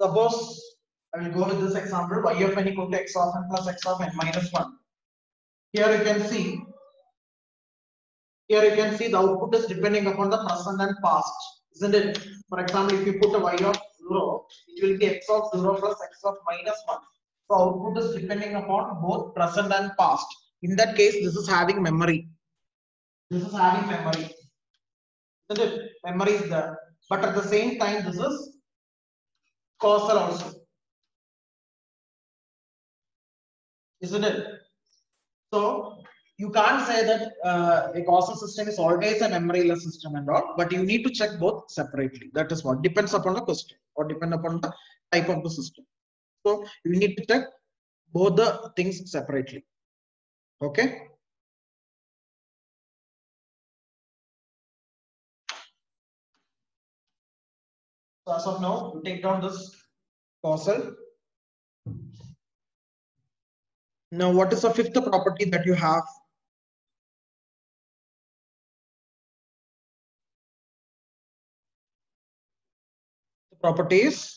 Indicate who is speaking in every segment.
Speaker 1: Suppose I will go with this example, y of n equal to x of n plus x of n minus 1. Here you can see, the output is depending upon the present and past, isn't it? For example, if you put a y of 0, it will be x of 0 plus x of minus 1. So output is depending upon both present and past. In that case, this is having memory. Isn't it? Memory is there. But at the same time, this is causal also. Isn't it? So you can't say that a causal system is always a memoryless system and all, but you need to check both separately. That is what depends upon the question or depend upon the type of the system. So you need to check both the things separately. Okay. So as of now, you take down this causal. Now, what is the fifth property that you have? The properties.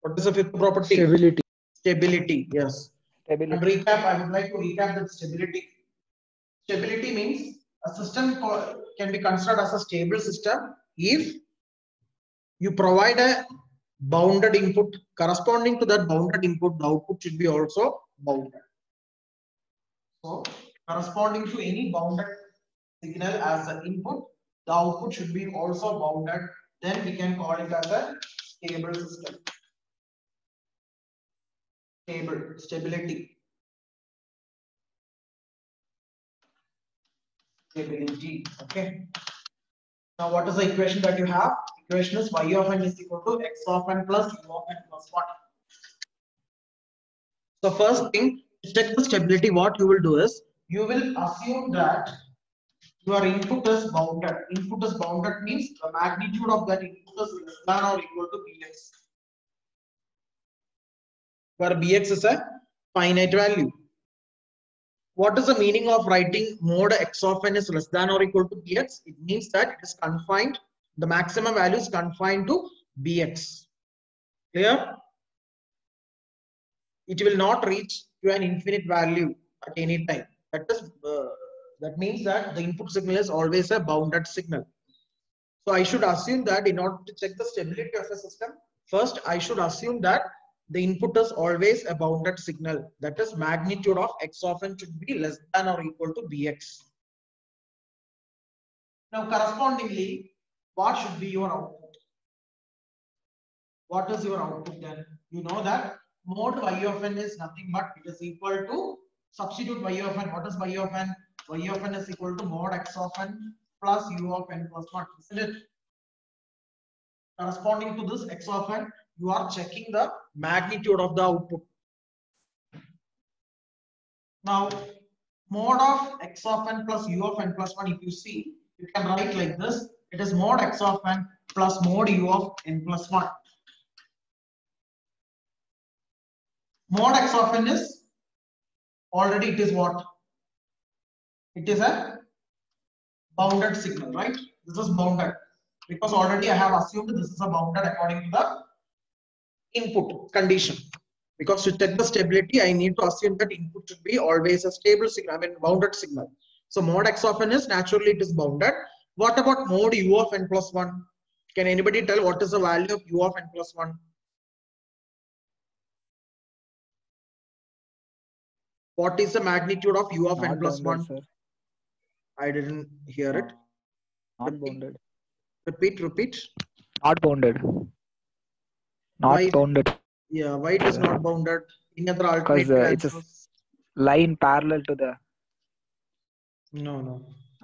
Speaker 1: What is the fifth property?
Speaker 2: Stability.
Speaker 1: Stability. Yes.
Speaker 2: Stability.
Speaker 1: And recap. I would like to recap that stability. Stability means a system can be considered as a stable system if you provide a bounded input. Corresponding to that bounded input, the output should be also bounded. So, corresponding to any bounded signal as an input, the output should be also bounded. Then we can call it as a stable system. Stability. Okay. Now, what is the equation that you have? Equation is y of n is equal to x of n plus u of n plus 1. So first thing, to check the stability, what you will do is, you will assume that your input is bounded. Input is bounded means the magnitude of that input is less than or equal to bx. Where bx is a finite value. What is the meaning of writing mod x of n is less than or equal to bx? It means that it is confined, the maximum value is confined to bx. Clear? It will not reach to an infinite value at any time. That means that the input signal is always a bounded signal. So I should assume that in order to check the stability of a system, first I should assume that the input is always a bounded signal. That is, magnitude of x of n should be less than or equal to bx. Now correspondingly, what should be your output? What is your output then? You know that mod y of n is nothing but it is equal to, substitute y of n. What is y of n? Y of n is equal to mod x of n plus u of n plus 1. Isn't it? Corresponding to this x of n, you are checking the magnitude of the output. Now, mod of x of n plus u of n plus 1, if you see, you can write like this. It is mod x of n plus mod u of n plus 1. Mod x of n is already, it is what? It is a bounded signal, right? This is bounded because already I have assumed this is a bounded according to the input condition. Because to check the stability, I need to assume that input should be always a stable signal, bounded signal. So mod x of n is naturally it is bounded. What about mod u of n plus 1? Can anybody tell what is the value of u of n plus 1? What is the magnitude of u of n plus 1?
Speaker 2: Sir.
Speaker 1: I didn't hear it.
Speaker 2: Not bounded.
Speaker 1: Repeat.
Speaker 2: Not bounded. Not bounded.
Speaker 1: Yeah, why it is not bounded? Any other alternate
Speaker 2: it's a line parallel to the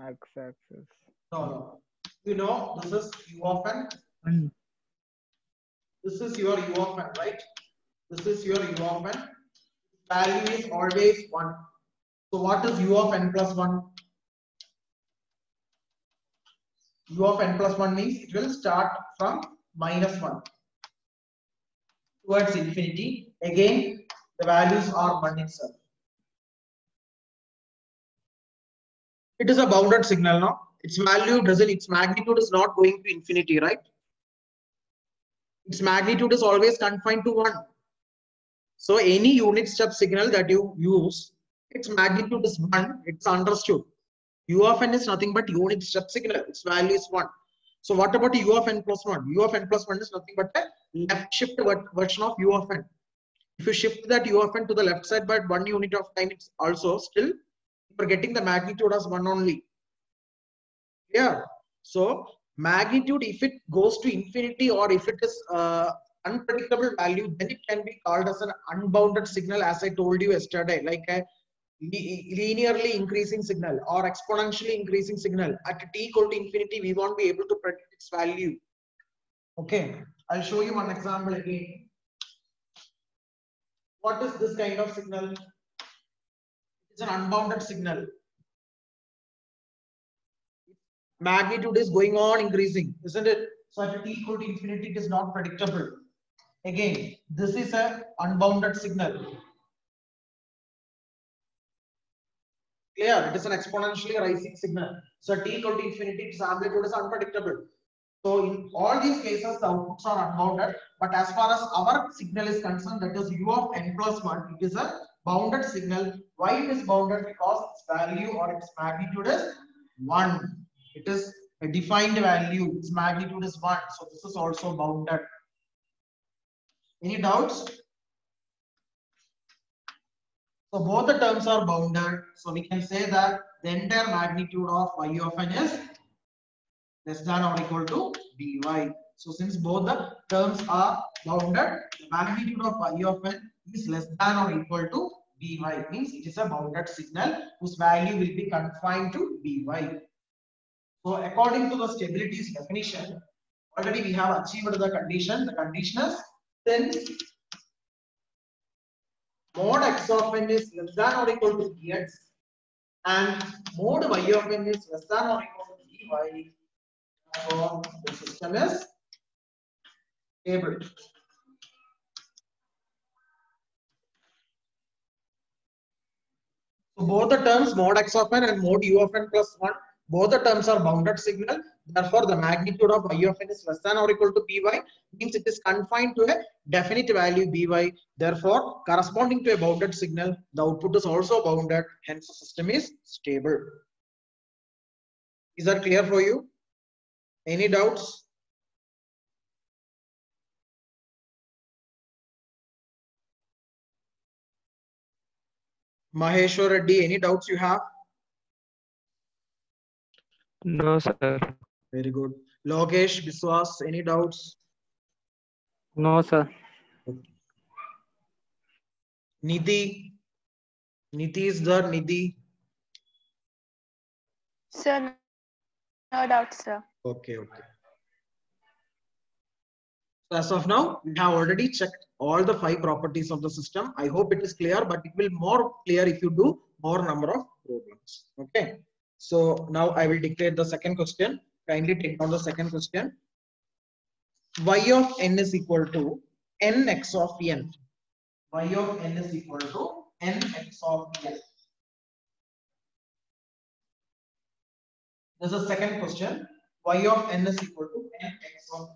Speaker 2: x-axis.
Speaker 1: No. You know, this is u of n. This is your u of n, right? This is your u of n. Value is always 1. So what is u of n plus 1? U of n plus 1 means it will start from minus 1 towards infinity. Again, the values are 1 itself. It is a bounded signal now. Its value doesn't, its magnitude is not going to infinity, right? its magnitude is always confined to 1. So any unit step signal that you use, its magnitude is 1, it's understood. U of n is nothing but unit step signal, its value is 1. So what about u of n plus 1? U of n plus 1 is nothing but a left shift version of u of n. If you shift that u of n to the left side by 1 unit of time, it's also still you're getting the magnitude as 1 only. Yeah. So magnitude, if it goes to infinity or if it is unpredictable value, then it can be called as an unbounded signal, as I told you yesterday, like a linearly increasing signal or exponentially increasing signal. At t equal to infinity, we won't be able to predict its value. Okay, I'll show you one example again. What is this kind of signal? It's an unbounded signal. Magnitude is going on increasing, isn't it? So at t equal to infinity, it is not predictable. Again, this is a unbounded signal. Clear? It is an exponentially rising signal. So at t equal to infinity, its amplitude is unpredictable. So in all these cases, the outputs are unbounded. But as far as our signal is concerned, that is u of n plus 1, it is a bounded signal. Why it is bounded? Because its value or its magnitude is 1. It is a defined value. Its magnitude is 1. So this is also bounded. Any doubts? So both the terms are bounded. So we can say that the entire magnitude of y of n is less than or equal to dy. So since both the terms are bounded, the magnitude of y of n is less than or equal to dy. Means it is a bounded signal whose value will be confined to dy. So according to the stability's definition, already we have achieved the condition. The condition is since mod x of n is less than or equal to dx and mod y of n is less than or equal to dy, therefore the system is stable. So both the terms mod x of n and mod u of n plus 1, both the terms are bounded signal. Therefore, the magnitude of y of n is less than or equal to by, means it is confined to a definite value by. Therefore, corresponding to a bounded signal, the output is also bounded. Hence, the system is stable. Is that clear for you? Any doubts? Maheshwar Reddy, any doubts you have?
Speaker 2: No, sir.
Speaker 1: Very good. Lokesh, Biswas, any doubts?
Speaker 2: No, sir.
Speaker 1: Nidhi is there, Nidhi?
Speaker 3: Sir, no doubt, sir.
Speaker 1: Okay. So as of now, we have already checked all the 5 properties of the system. I hope it is clear, but it will be more clear if you do more number of problems. Okay. So now I will declare the second question. Kindly take down the second question. Y of n is equal to nx of n. Y of n is equal to nx of n. This is the second question. Y of n is equal to nx of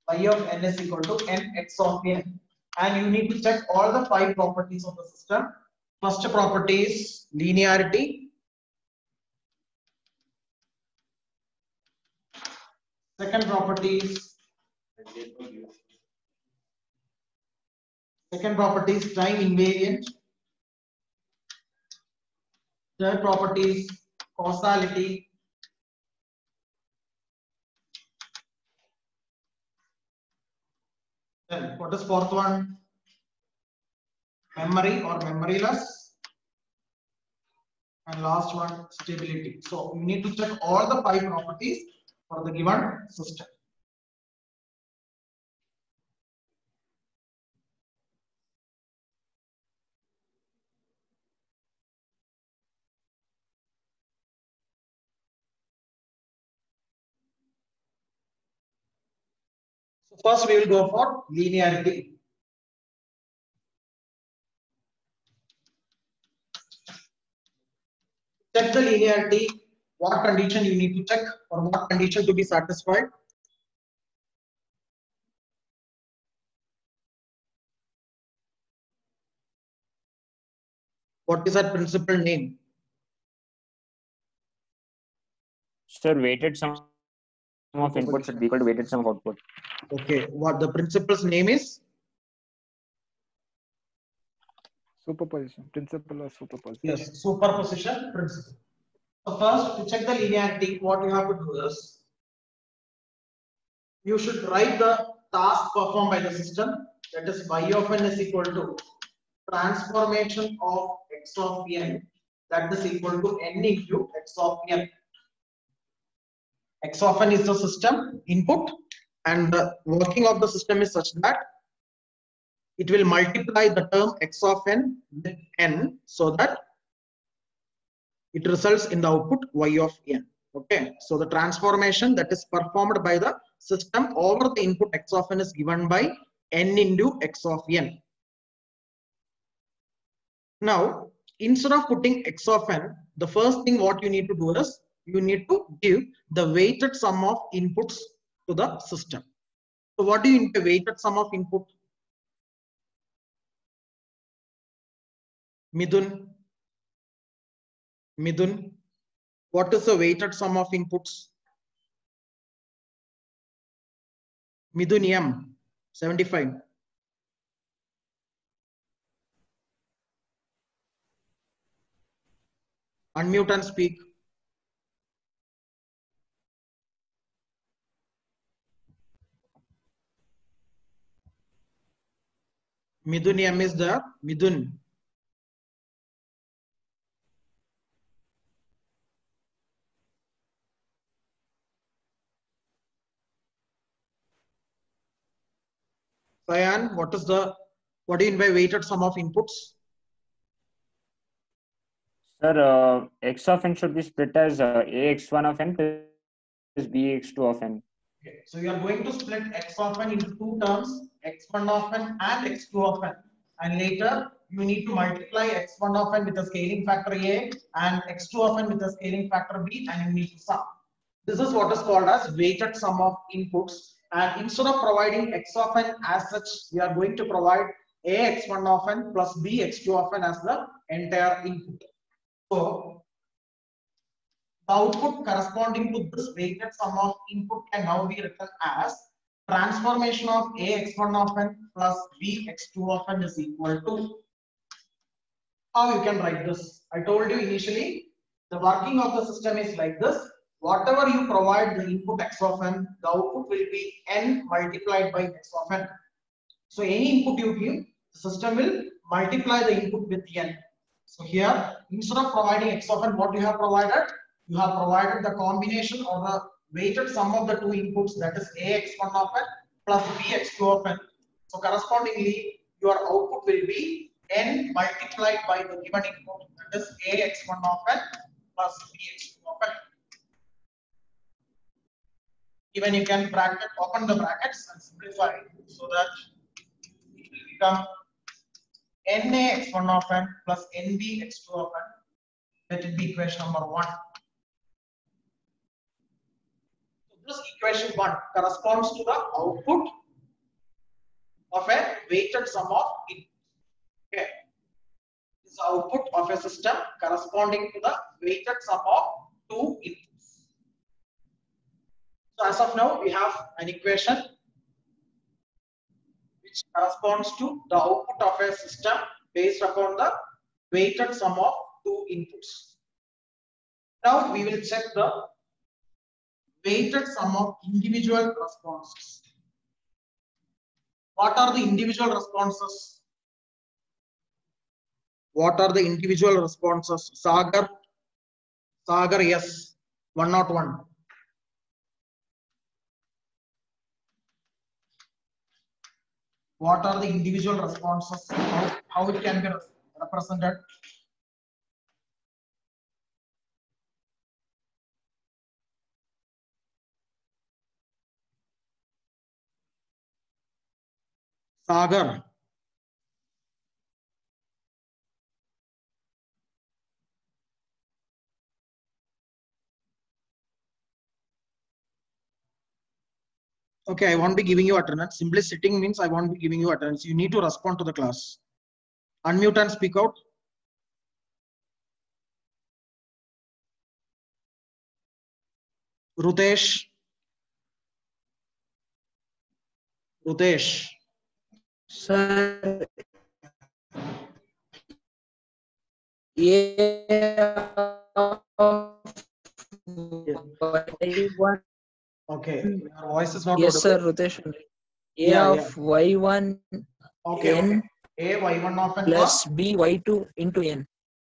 Speaker 1: y of n is equal to nx of n. And you need to check all the 5 properties of the system. First property is linearity. Second property is time invariant. Third property is causality. Then what is fourth one? Memory or memoryless. And last one, stability. So you need to check all the 5 properties for the given system. So first we will go for linearity. Check the linearity. What condition you need to check or what condition to be satisfied? What is that principal name?
Speaker 4: Sir, weighted sum of input should be equal to weighted sum of output.
Speaker 1: Okay, what the principal's name is?
Speaker 2: Superposition. Principle of superposition.
Speaker 1: Yes, superposition principle. So first, to check the linearity, what you have to do is, you should write the task performed by the system, that is y of n is equal to transformation of x of n, that is equal to n into x of n. X of n is the system input, and the working of the system is such that it will multiply the term x of n with n, so that it results in the output y of n. Okay, so the transformation that is performed by the system over the input x of n is given by n into x of n. Now, instead of putting x of n, the first thing what you need to do is, you need to give the weighted sum of inputs to the system. So what do you mean by weighted sum of input? Midun, what is the weighted sum of inputs? Midun M, 75. Unmute and speak. Midun M is there. Midun. Sayan, what do you mean by weighted sum of inputs?
Speaker 4: Sir, x of n should be split as ax1 of n plus bx2 of n.
Speaker 1: Okay, so you are going to split x of n into two terms, x1 of n and x2 of n, and later you need to multiply x1 of n with a scaling factor a and x2 of n with a scaling factor b, and you need to sum. This is what is called as weighted sum of inputs, and instead of providing x of n as such, we are going to provide a x1 of n plus b x2 of n as the entire input. So the output corresponding to this weighted sum of input can now be written as transformation of a x1 of n plus b x2 of n is equal to, how you can write this? I told you initially, the working of the system is like this. Whatever you provide the input x of n, the output will be n multiplied by x of n. So any input you give, the system will multiply the input with n. So here, instead of providing x of n, what you have provided? You have provided the combination or the weighted sum of the two inputs, that is ax1 of n plus bx2 of n. So correspondingly, your output will be n multiplied by the given input, that is ax1 of n plus bx2 of n. Even you can bracket, open the brackets and simplify it, so that it will become na(x1 of n plus nb(x2 of n). That will be equation number 1. So this equation 1 corresponds to the output of a weighted sum of inputs. Okay, this is the output of a system corresponding to the weighted sum of two inputs. So as of now, we have an equation which corresponds to the output of a system based upon the weighted sum of two inputs. Now we will check the weighted sum of individual responses. What are the individual responses? What are the individual responses? Sagar, yes, 101. What are the individual responses? How it can be represented? Sagar. Okay, I won't be giving you attendance. Simply sitting means I won't be giving you attendance. You need to respond to the class. Unmute and speak out. Rutesh.
Speaker 5: Sir, A of Y1.
Speaker 1: Okay, your voice is not
Speaker 5: Yes, sir,
Speaker 1: audible.
Speaker 5: Rutesh. A
Speaker 1: Yeah,
Speaker 5: of Y1
Speaker 1: Okay,
Speaker 5: N
Speaker 1: A y1 of n
Speaker 5: plus B Y2 into N.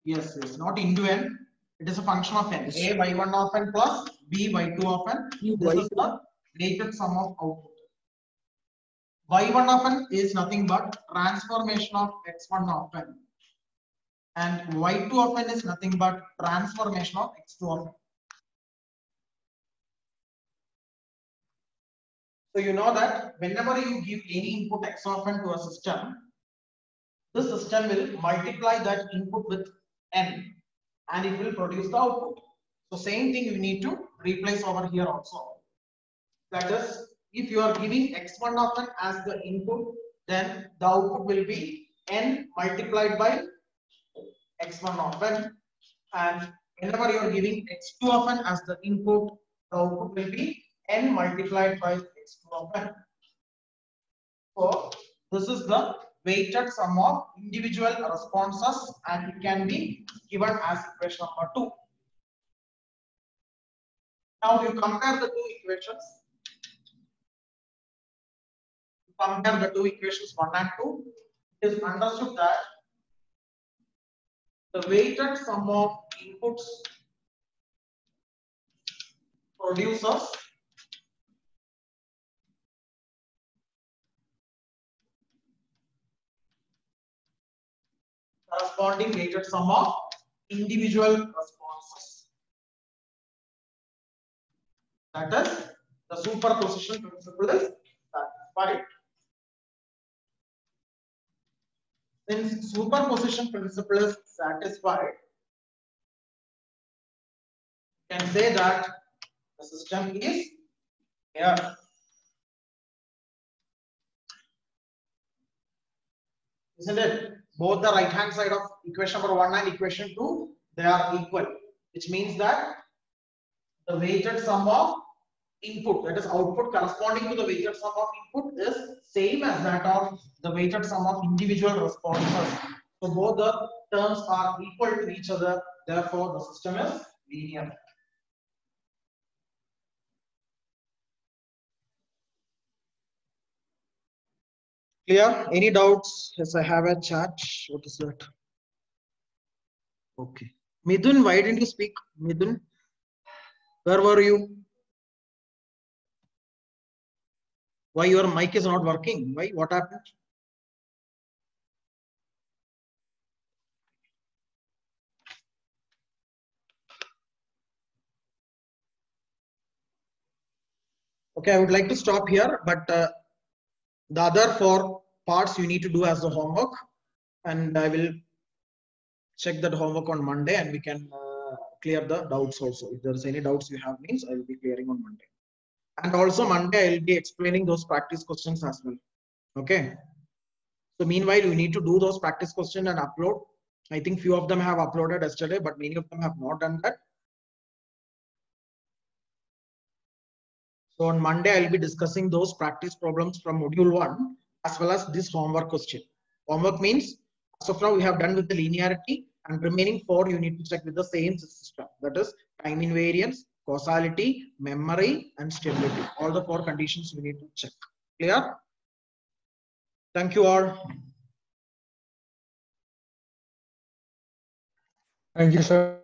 Speaker 1: Yes, not into n. It is a function of n.
Speaker 5: Yes.
Speaker 1: A y1 of n plus B y2 of n.
Speaker 5: B
Speaker 1: This is
Speaker 5: Y2.
Speaker 1: the weighted sum of output. Y1 of n is nothing but transformation of x1 of n. And y2 of n is nothing but transformation of x2 of n. So you know that whenever you give any input x of n to a system, this system will multiply that input with n and it will produce the output. So same thing you need to replace over here also. That is, if you are giving x1 of n as the input, then the output will be n multiplied by x1 of n, and whenever you are giving x2 of n as the input, the output will be n multiplied by x2 of n. So this is the weighted sum of individual responses and it can be given as equation number 2. Now you compare the two equations. Compare the two equations 1 and 2. It is understood that the weighted sum of inputs produces corresponding weighted sum of individual responses. That is, the superposition principle is satisfied. Since superposition principle is satisfied, you can say that the system is here. Isn't it? Both the right hand side of equation number 1 and equation 2, they are equal, which means that the weighted sum of input, that is output corresponding to the weighted sum of input, is same as that of the weighted sum of individual responses. So both the terms are equal to each other, therefore the system is linear. Clear? Any doubts? Yes, I have a chat. What is that? Okay. Midun, why didn't you speak? Midun, where were you? Why your mic is not working? Why? What happened? Okay, I would like to stop here, but the other 4 parts you need to do as the homework, and I will check that homework on Monday and we can clear the doubts also. If there's any doubts you have, means I will be clearing on Monday. And also Monday I will be explaining those practice questions as well. Okay. So meanwhile, you need to do those practice questions and upload. I think few of them have uploaded yesterday, but many of them have not done that. So on Monday, I'll be discussing those practice problems from module 1 as well as this homework question. Homework means, so far we have done with the linearity, and remaining 4 you need to check with the same system. That is time invariance, causality, memory, and stability. All the 4 conditions we need to check. Clear? Thank you all.
Speaker 2: Thank you, sir.